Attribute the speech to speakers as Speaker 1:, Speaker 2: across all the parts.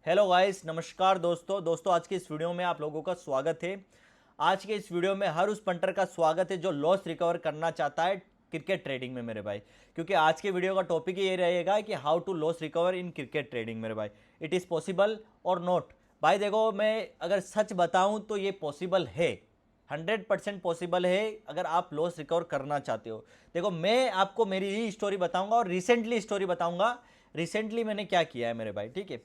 Speaker 1: Hello guys, नमस्कार दोस्तों आज के इस वीडियो में आप लोगों का स्वागत है। आज के इस वीडियो में हर उस पंटर का स्वागत है जो लॉस रिकवर करना चाहता है क्रिकेट ट्रेडिंग में मेरे भाई। क्योंकि आज के वीडियो का टॉपिक ये रहेगा कि how to loss recover in cricket trading मेरे भाई। इट इज़ पॉसिबल और नॉट। भाई देखो, मैं अगर सच बताऊं तो ये पॉसिबल है, 100% पॉसिबल है अगर आप लॉस रिकवर करना चाहते हो। देखो, मैं आपको मेरी ही स्टोरी बताऊंगा और रिसेंटली स्टोरी बताऊंगा। रिसेंटली मैंने क्या किया है मेरे भाई, ठीक है।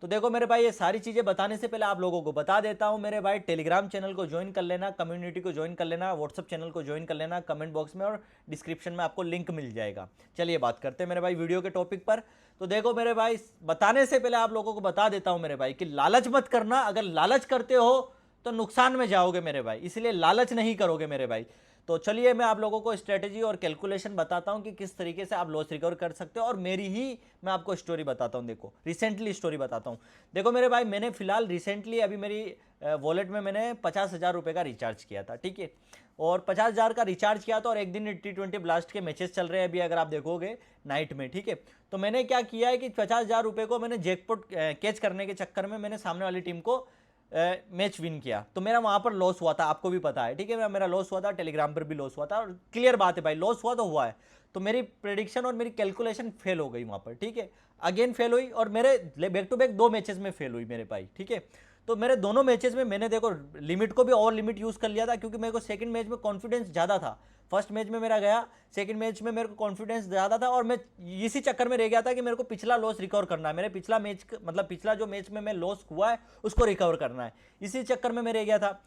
Speaker 1: तो देखो मेरे भाई, ये सारी चीज़ें बताने से पहले आप लोगों को बता देता हूँ मेरे भाई, टेलीग्राम चैनल को ज्वाइन कर लेना, कम्युनिटी को ज्वाइन कर लेना, व्हाट्सअप चैनल को ज्वाइन कर लेना। कमेंट बॉक्स में और डिस्क्रिप्शन में आपको लिंक मिल जाएगा। चलिए बात करते हैं मेरे भाई वीडियो के टॉपिक पर। तो देखो मेरे भाई, बताने से पहले आप लोगों को बता देता हूँ मेरे भाई कि लालच मत करना। अगर लालच करते हो तो नुकसान में जाओगे मेरे भाई, इसलिए लालच नहीं करोगे मेरे भाई। तो चलिए मैं आप लोगों को स्ट्रेटेजी और कैलकुलेशन बताता हूं कि किस तरीके से आप लॉस रिकवर कर सकते हो, और मेरी ही मैं आपको स्टोरी बताता हूं। देखो, रिसेंटली स्टोरी बताता हूं। देखो मेरे भाई, मैंने फिलहाल रिसेंटली अभी मेरी वॉलेट में मैंने 50,000 रुपये का रिचार्ज किया था, ठीक है। और 50,000 का रिचार्ज किया था और एक दिन T20 ब्लास्ट के मैचेस चल रहे हैं अभी, अगर आप देखोगे नाइट में, ठीक है। तो मैंने क्या किया है कि 50,000 रुपये को मैंने जैकपॉट कैच करने के चक्कर में मैंने सामने वाली टीम को मैच विन किया। तो मेरा वहां पर लॉस हुआ था, आपको भी पता है, ठीक है। मेरा लॉस हुआ था, टेलीग्राम पर भी लॉस हुआ था, और क्लियर बात है भाई, लॉस हुआ तो हुआ है। तो मेरी प्रेडिक्शन और मेरी कैलकुलेशन फेल हो गई वहां पर, ठीक है। अगेन फेल हुई, और मेरे बैक टू बैक 2 मैचेस में फेल हुई मेरे भाई, ठीक है। तो मेरे दोनों मैचेस में मैंने देखो लिमिट को भी और लिमिट यूज कर लिया था, क्योंकि मेरे को सेकंड मैच में कॉन्फिडेंस ज़्यादा था। फर्स्ट मैच में मेरा गया, सेकंड मैच में मेरे को कॉन्फिडेंस ज़्यादा था, और मैं इसी चक्कर में रह गया था कि मेरे को पिछला लॉस रिकवर करना है। मेरे पिछला मैच मतलब पिछला जो मैच में मैं लॉस हुआ है उसको रिकवर करना है, इसी चक्कर में मैं रह गया था।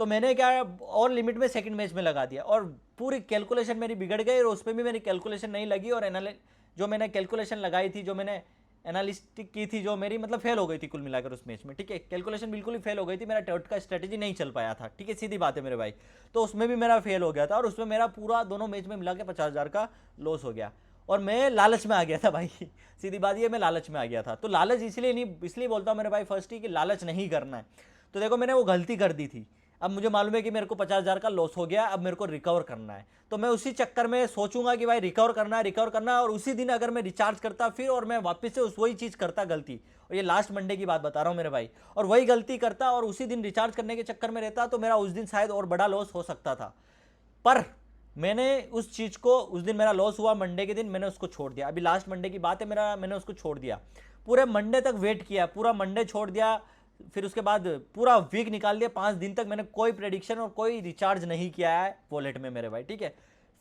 Speaker 1: तो मैंने क्या और लिमिट में सेकंड मैच में लगा दिया, और पूरी कैलकुलेशन मेरी बिगड़ गई, और उसमें भी मेरी कैलकुलेशन नहीं लगी, और जो मैंने कैलकुलेशन लगाई थी, जो मैंने एनालिस्टिक की थी, जो मेरी मतलब फेल हो गई थी कुल मिलाकर उस मैच में, ठीक है। कैलकुलेशन बिल्कुल ही फेल हो गई थी, मेरा टर्ट का स्ट्रेटेजी नहीं चल पाया था, ठीक है, सीधी बात है मेरे भाई। तो उसमें भी मेरा फेल हो गया था, और उसमें मेरा पूरा दोनों मैच में मिला के 50,000 का लॉस हो गया, और मैं लालच में आ गया था भाई। सीधी बात ये, मैं लालच में आ गया था। तो लालच इसलिए बोलता हूँ मेरे भाई फर्स्ट ही कि लालच नहीं करना है। तो देखो, मैंने वो गलती कर दी थी। अब मुझे मालूम है कि मेरे को 50,000 का लॉस हो गया, अब मेरे को रिकवर करना है। तो मैं उसी चक्कर में सोचूंगा कि भाई रिकवर करना है, रिकवर करना है, और उसी दिन अगर मैं रिचार्ज करता फिर, और मैं वापस से वही चीज़ करता गलती, और ये लास्ट मंडे की बात बता रहा हूँ मेरे भाई, और वही गलती करता और उसी दिन रिचार्ज करने के चक्कर में रहता, तो मेरा उस दिन शायद और बड़ा लॉस हो सकता था। पर मैंने उस चीज़ को, उस दिन मेरा लॉस हुआ मंडे के दिन, मैंने उसको छोड़ दिया। अभी लास्ट मंडे की बात है, मैंने उसको छोड़ दिया। पूरे मंडे तक वेट किया, पूरा मंडे छोड़ दिया, फिर उसके बाद पूरा वीक निकाल दिया। 5 दिन तक मैंने कोई प्रेडिक्शन और कोई रिचार्ज नहीं किया है वॉलेट में मेरे भाई, ठीक है।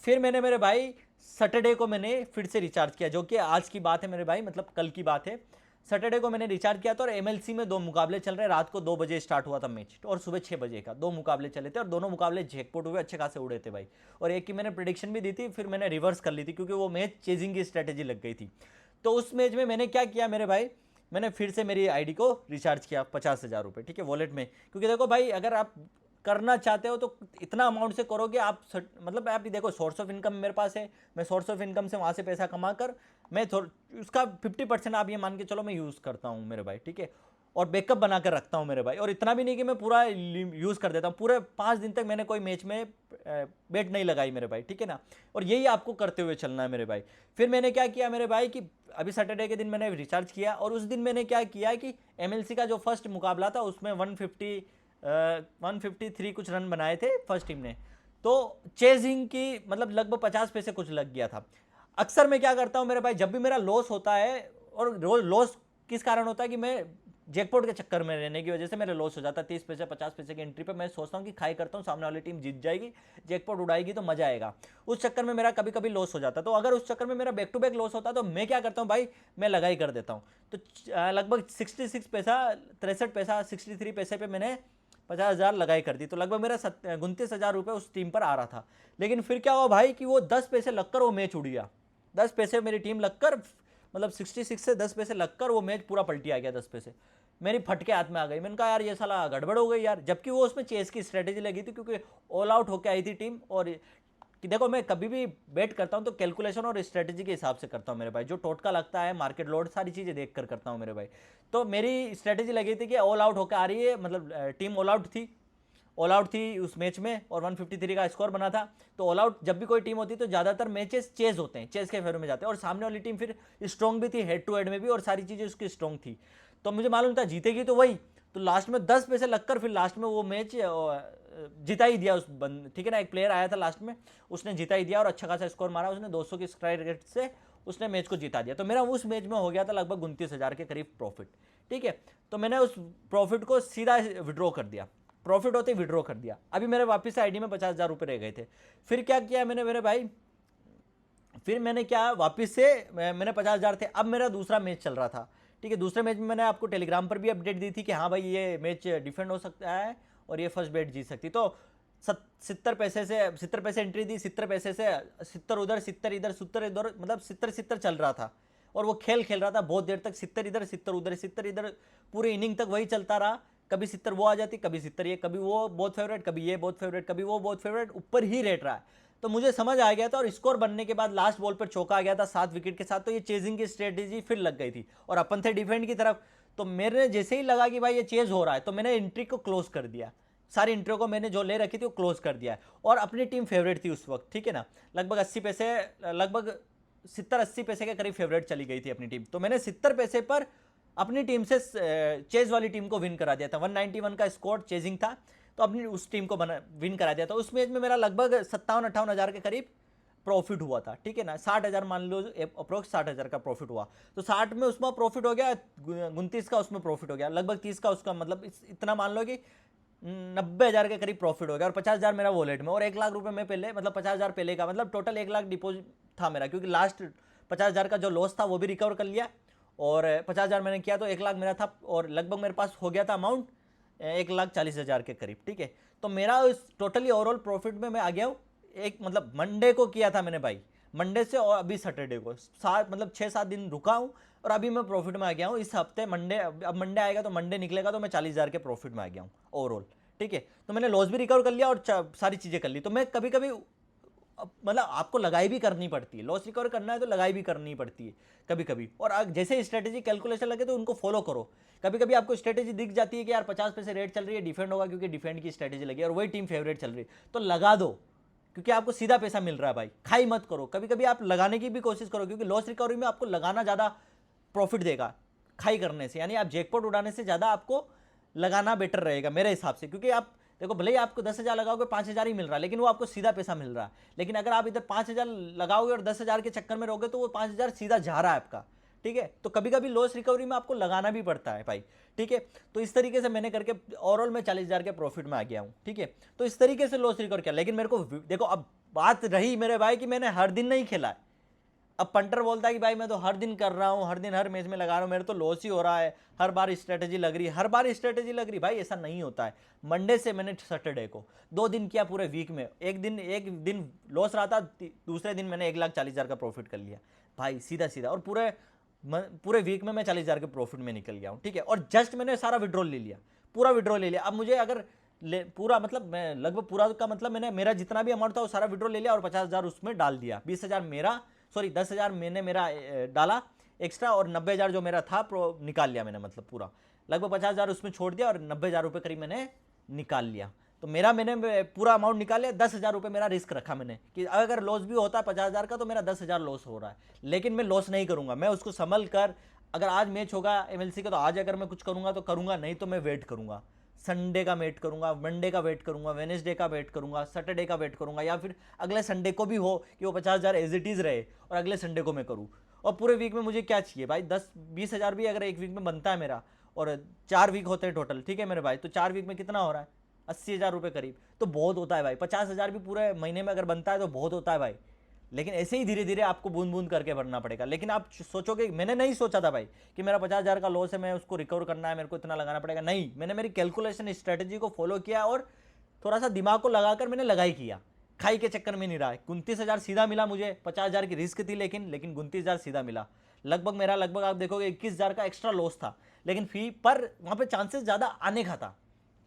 Speaker 1: फिर मैंने मेरे भाई सैटरडे को मैंने फिर से रिचार्ज किया, जो कि आज की बात है मेरे भाई, मतलब कल की बात है। सैटरडे को मैंने रिचार्ज किया था, और एमएलसी में 2 मुकाबले चल रहे, रात को 2 बजे स्टार्ट हुआ था मैच, और सुबह 6 बजे का 2 मुकाबले चले थे, और दोनों मुकाबले जैकपॉट हुए, अच्छे खासे उड़े थे भाई। और एक की मैंने प्रेडिक्शन भी दी थी, फिर मैंने रिवर्स कर ली थी, क्योंकि वो मैच चेजिंग की स्ट्रेटेजी लग गई थी। तो उस मैच में मैंने क्या किया मेरे भाई, मैंने फिर से मेरी आईडी को रिचार्ज किया 50,000 रुपये, ठीक है, वॉलेट में। क्योंकि देखो भाई, अगर आप करना चाहते हो तो इतना अमाउंट से करोगे आप, मतलब आप देखो, सोर्स ऑफ इनकम मेरे पास है, मैं सोर्स ऑफ इनकम से वहाँ से पैसा कमा कर मैं उसका 50% आप ये मान के चलो मैं यूज़ करता हूँ मेरे भाई, ठीक है। और बैकअप बना कर रखता हूँ मेरे भाई, और इतना भी नहीं कि मैं पूरा यूज़ कर देता हूँ। पूरे 5 दिन तक मैंने कोई मैच में बेट नहीं लगाई मेरे भाई, ठीक है ना। और यही आपको करते हुए चलना है मेरे भाई। फिर मैंने क्या किया मेरे भाई कि अभी सैटरडे के दिन मैंने रिचार्ज किया, और उस दिन मैंने क्या किया कि एमएलसी का जो फर्स्ट मुकाबला था उसमें 153 कुछ रन बनाए थे फर्स्ट टीम ने। तो चेजिंग की मतलब लगभग 50 पैसे कुछ लग गया था। अक्सर मैं क्या करता हूँ मेरे भाई, जब भी मेरा लॉस होता है, और रोज लॉस किस कारण होता है कि मैं जैकपॉट के चक्कर में रहने की वजह से मेरा लॉस हो जाता है। 30 पैसे 50 पैसे की एंट्री पे मैं सोचता हूँ कि खाई करता हूँ, सामने वाली टीम जीत जाएगी, जैकपॉट उड़ाएगी तो मजा आएगा। उस चक्कर में मेरा कभी कभी लॉस हो जाता है। तो अगर उस चक्कर में मेरा बैक टू बैक लॉस होता है, तो मैं क्या करता हूँ भाई, मैं लगाई कर देता हूँ। तो लगभग 66 पैसा 63 पैसा 63 पैसे पे मैंने 50,000 लगाई कर दी। तो लगभग मेरा 29,000 रुपये उस टीम पर आ रहा था। लेकिन फिर क्या हुआ भाई कि वो 10 पैसे लगकर वो मैच उड़ गया। 10 पैसे मेरी टीम लगकर, मतलब 66 से 10 पैसे लगकर वो मैच पूरा पलटी आ गया। 10 पैसे मेरी फटके हाथ में आ गई। मैंने कहा यार ये साला गड़बड़ हो गई यार, जबकि वो उसमें चेस की स्ट्रेटेजी लगी थी, क्योंकि ऑल आउट होकर आई थी टीम। और कि देखो, मैं कभी भी बेट करता हूँ तो कैलकुलेशन और स्ट्रेटेजी के हिसाब से करता हूँ मेरे भाई। जो टोटका लगता है, मार्केट लोड, सारी चीज़ें देख कर करता हूँ मेरे भाई। तो मेरी स्ट्रेटेजी लगी थी कि ऑल आउट होकर आ रही है, मतलब टीम ऑल आउट थी उस मैच में, और 153 का स्कोर बना था। तो ऑल आउट जब भी कोई टीम होती है तो ज़्यादातर मैचेस चेज होते हैं, चेज के फेवर में जाते हैं, और सामने वाली टीम फिर स्ट्रॉन्ग भी थी, हेड टू हेड में भी, और सारी चीज़ें उसकी स्ट्रॉन्ग थी। तो मुझे मालूम था जीतेगी तो वही, तो लास्ट में 10 पैसे लगकर फिर लास्ट में वो मैच जिता ही दिया उस ठीक है ना। एक प्लेयर आया था लास्ट में, उसने जिता ही दिया और अच्छा खासा स्कोर मारा उसने, 200 की स्ट्राइक रेट से उसने मैच को जिता दिया। तो मेरा उस मैच में हो गया था लगभग 29,000 के करीब प्रॉफिट, ठीक है। तो मैंने उस प्रॉफिट को सीधा विड्रॉ कर दिया, प्रॉफिट होते ही विड्रॉ कर दिया। अभी मेरे वापस से आईडी में 50,000 रुपये रह गए थे। फिर क्या किया मैंने मेरे भाई, फिर मैंने क्या वापस से मैंने 50,000 थे, अब मेरा दूसरा मैच चल रहा था, ठीक है। दूसरे मैच में मैंने आपको टेलीग्राम पर भी अपडेट दी थी कि हाँ भाई ये मैच डिफेंड हो सकता है और ये फर्स्ट बेट जीत सकती। तो 70 पैसे से 70 पैसे एंट्री दी, 70 पैसे से 70 उधर 70 इधर 70 इधर, मतलब 70 चल रहा था। और वो खेल रहा था बहुत देर तक, 70 इधर 70 उधर 70 इधर, पूरे इनिंग तक वही चलता रहा। कभी 70 वो आ जाती, कभी 70 ये, कभी वो बहुत फेवरेट, कभी ये बहुत फेवरेट, कभी वो बहुत फेवरेट, ऊपर ही रेट रहा है। तो मुझे समझ आ गया था और स्कोर बनने के बाद लास्ट बॉल पर चौका आ गया था 7 विकेट के साथ। तो ये चेजिंग की स्ट्रेटेजी फिर लग गई थी और अपन थे डिफेंड की तरफ। तो मेरे जैसे ही लगा कि भाई ये चेज हो रहा है, तो मैंने एंट्री को क्लोज कर दिया, सारी एंट्री को मैंने जो ले रखी थी वो क्लोज कर दिया है। और अपनी टीम फेवरेट थी उस वक्त, ठीक है ना, लगभग 80 पैसे, लगभग 70-80 पैसे के करीब फेवरेट चली गई थी अपनी टीम। तो मैंने 70 पैसे पर अपनी टीम से चेज वाली टीम को विन करा दिया था। 191 का स्कोर चेजिंग था, तो अपनी उस टीम को विन करा दिया था। उस मैच में मेरा लगभग 57-58 हज़ार के करीब प्रॉफिट हुआ था, ठीक है ना। 60,000 मान लो, अप्रोक्स 60,000 का प्रॉफिट हुआ। तो 60 में उसमें प्रॉफिट हो गया, 29 का उसमें प्रॉफिट हो गया, लगभग 30 का उसका, मतलब इतना मान लो कि 90,000 के करीब प्रॉफिट हो गया। और 50,000 मेरा वॉलेट में, और 1 लाख रुपए में पहले, मतलब 50,000 पहले का, मतलब टोटल 1 लाख डिपॉजिट था मेरा, क्योंकि लास्ट 50,000 का जो लॉस था वो भी रिकवर कर लिया। और 50,000 मैंने किया तो 1 लाख मेरा था, और लगभग मेरे पास हो गया था अमाउंट 1,40,000 के करीब, ठीक है। तो मेरा इस टोटली ओवरऑल प्रॉफिट में मैं आ गया हूँ। एक मतलब मंडे को किया था मैंने भाई, मंडे से और अभी सैटरडे को 7 मतलब 6-7 दिन रुका हूँ और अभी मैं प्रॉफिट में आ गया हूँ। इस हफ्ते मंडे, अब मंडे आएगा तो मंडे निकलेगा तो मैं 40,000 के प्रॉफिट में आ गया हूँ ओवरऑल, ठीक है। तो मैंने लॉस भी रिकवर कर लिया और सारी चीज़ें कर ली। तो मैं कभी कभी मतलब आपको लगाई भी करनी पड़ती है, लॉस रिकवर करना है तो लगाई भी करनी पड़ती है कभी कभी। और जैसे स्ट्रेटेजी कैलकुलेशन लगे तो उनको फॉलो करो। कभी कभी आपको स्ट्रेटेजी दिख जाती है कि यार 50 पैसे रेट चल रही है, डिफेंड होगा क्योंकि डिफेंड की स्ट्रेटेजी लगी और वही टीम फेवरेट चल रही है, तो लगा दो, क्योंकि आपको सीधा पैसा मिल रहा है भाई। खाई मत करो, कभी कभी आप लगाने की भी कोशिश करो, क्योंकि लॉस रिकवरी में आपको लगाना ज़्यादा प्रॉफिट देगा खाई करने से। यानी आप जैकपॉट उड़ाने से ज़्यादा आपको लगाना बेटर रहेगा मेरे हिसाब से, क्योंकि आप देखो भले ही आपको 10,000 लगाओगे 5,000 ही मिल रहा है, लेकिन वो आपको सीधा पैसा मिल रहा है। लेकिन अगर आप इधर 5,000 लगाओगे और 10,000 के चक्कर में रहोगे तो वो 5,000 सीधा जा रहा है आपका, ठीक है। तो कभी कभी लॉस रिकवरी में आपको लगाना भी पड़ता है भाई, ठीक है। तो इस तरीके से मैंने करके ओवरऑल में 40,000 के प्रॉफिट में आ गया हूँ, ठीक है। तो इस तरीके से लॉस रिकवर किया। लेकिन मेरे को देखो, अब बात रही मेरे भाई कि मैंने हर दिन नहीं खेला है। अब पंटर बोलता है कि भाई मैं तो हर दिन कर रहा हूँ, हर दिन हर मैच में लगा रहा हूँ, मेरे तो लॉस ही हो रहा है, हर बार स्ट्रेटेजी लग रही है, हर बार स्ट्रेटेजी लग रही। भाई ऐसा नहीं होता है। मंडे से मैंने सैटरडे को 2 दिन किया पूरे वीक में, एक दिन लॉस रहा था, दूसरे दिन मैंने 1,40,000 का प्रॉफिट कर लिया भाई, सीधा सीधा। और पूरे वीक में मैं 40,000 के प्रॉफिट में निकल गया हूँ, ठीक है। और जस्ट मैंने सारा विड्रॉल ले लिया, पूरा विड्रॉल ले लिया। अब मुझे अगर पूरा मतलब मैं लगभग पूरा का मतलब मैंने मेरा जितना भी अमाउंट था वो सारा विड्रॉल ले लिया और 50,000 उसमें डाल दिया। 20,000 मेरा, सॉरी 10,000 मैंने मेरा डाला एक्स्ट्रा, और 90,000 जो मेरा था निकाल लिया मैंने, मतलब पूरा लगभग 50,000 उसमें छोड़ दिया और 90,000 रुपये करीब मैंने निकाल लिया। तो मैंने पूरा अमाउंट निकाल लिया। 10,000 रुपये मेरा रिस्क रखा मैंने कि अगर लॉस भी होता है 50,000 का तो मेरा 10,000 लॉस हो रहा है, लेकिन मैं लॉस नहीं करूंगा, मैं उसको संभल कर, अगर आज मैच होगा एमएलसी का तो आज अगर मैं कुछ करूंगा तो करूंगा, नहीं तो मैं वेट करूंगा, संडे का वेट करूंगा, मंडे का वेट करूंगा, वेडनेसडे का वेट करूंगा, सैटरडे का वेट करूंगा, या फिर अगले संडे को भी हो कि वो 50,000 एज इट इज़ रहे और अगले संडे को मैं करूँ। और पूरे वीक में मुझे क्या चाहिए भाई, 10-20,000 भी अगर एक वीक में बनता है मेरा, और 4 वीक होते हैं टोटल, ठीक है मेरे भाई, तो 4 वीक में कितना हो रहा है, 80,000 रुपये करीब, तो बहुत होता है भाई। 50,000 भी पूरे महीने में अगर बनता है तो बहुत होता है भाई। लेकिन ऐसे ही धीरे धीरे आपको बूंद बूंद करके भरना पड़ेगा। लेकिन आप सोचोगे, मैंने नहीं सोचा था भाई कि मेरा 50,000 का लॉस है, मैं उसको रिकवर करना है, मेरे को इतना लगाना पड़ेगा, नहीं, मैंने मेरी कैलकुलेशन स्ट्रेटेजी को फॉलो किया और थोड़ा सा दिमाग को लगाकर मैंने लगाई किया, खाई के चक्कर में नहीं रहा है। 29,000 सीधा मिला मुझे, 50,000 की रिस्क थी, लेकिन 29,000 सीधा मिला। लगभग आप देखोगे 21,000 का एक्स्ट्रा लॉस था, लेकिन फी पर वहाँ पे चांसेस ज़्यादा आने का था,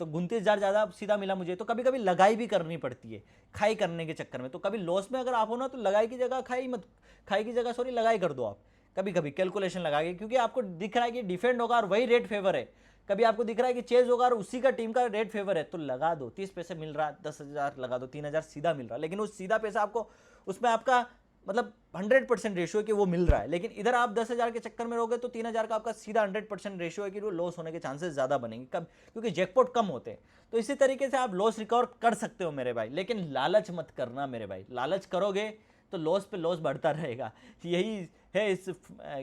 Speaker 1: तो 29,000 ज़्यादा सीधा मिला मुझे। तो कभी कभी लगाई भी करनी पड़ती है खाई करने के चक्कर में। तो कभी लॉस में अगर आप हो ना तो लगाई की जगह खाई की जगह लगाई कर दो आप, कभी कभी कैलकुलेशन लगा के, क्योंकि आपको दिख रहा है कि डिफेंड होगा और वही रेट फेवर है, कभी आपको दिख रहा है कि चेज होगा और उसी का टीम का रेट फेवर है, तो लगा दो। 30 पैसे मिल रहा है, 10,000 लगा दो, 3,000 सीधा मिल रहा है। लेकिन उस सीधा पैसा आपको, उसमें आपका मतलब 100% रेशियो है कि वो मिल रहा है, लेकिन इधर आप 10,000 के चक्कर में रहोगे तो 3,000 का आपका सीधा 100% रेशियो है कि वो लॉस होने के चांसेस ज़्यादा बनेंगे। कब? क्योंकि जैकपॉट कम होते हैं। तो इसी तरीके से आप लॉस रिकवर कर सकते हो मेरे भाई, लेकिन लालच मत करना मेरे भाई। लालच करोगे तो लॉस पे लॉस बढ़ता रहेगा। यही है इस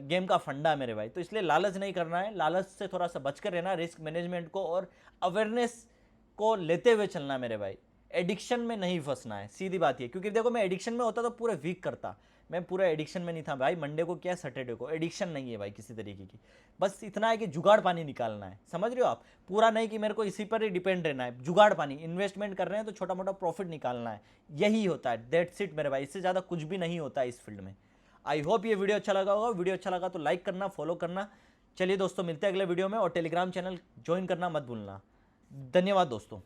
Speaker 1: गेम का फंडा मेरे भाई। तो इसलिए लालच नहीं करना है, लालच से थोड़ा सा बचकर रहना, रिस्क मैनेजमेंट को और अवेयरनेस को लेते हुए चलना मेरे भाई। एडिक्शन में नहीं फंसना है, सीधी बात ये। क्योंकि देखो मैं एडिक्शन में होता तो पूरे वीक करता, मैं पूरा एडिक्शन में नहीं था भाई। मंडे को क्या सैटरडे को, एडिक्शन नहीं है भाई किसी तरीके की। बस इतना है कि जुगाड़ पानी निकालना है, समझ रहे हो आप? पूरा नहीं कि मेरे को इसी पर ही डिपेंड रहना है। जुगाड़ पानी, इन्वेस्टमेंट कर रहे हैं तो छोटा मोटा प्रॉफिट निकालना है, यही होता है। दैट्स इट मेरे भाई, इससे ज़्यादा कुछ भी नहीं होता है इस फील्ड में। आई होप ये वीडियो अच्छा लगा होगा। वीडियो अच्छा लगा तो लाइक करना, फॉलो करना। चलिए दोस्तों, मिलते हैं अगले वीडियो में, और टेलीग्राम चैनल ज्वाइन करना मत भूलना। धन्यवाद दोस्तों।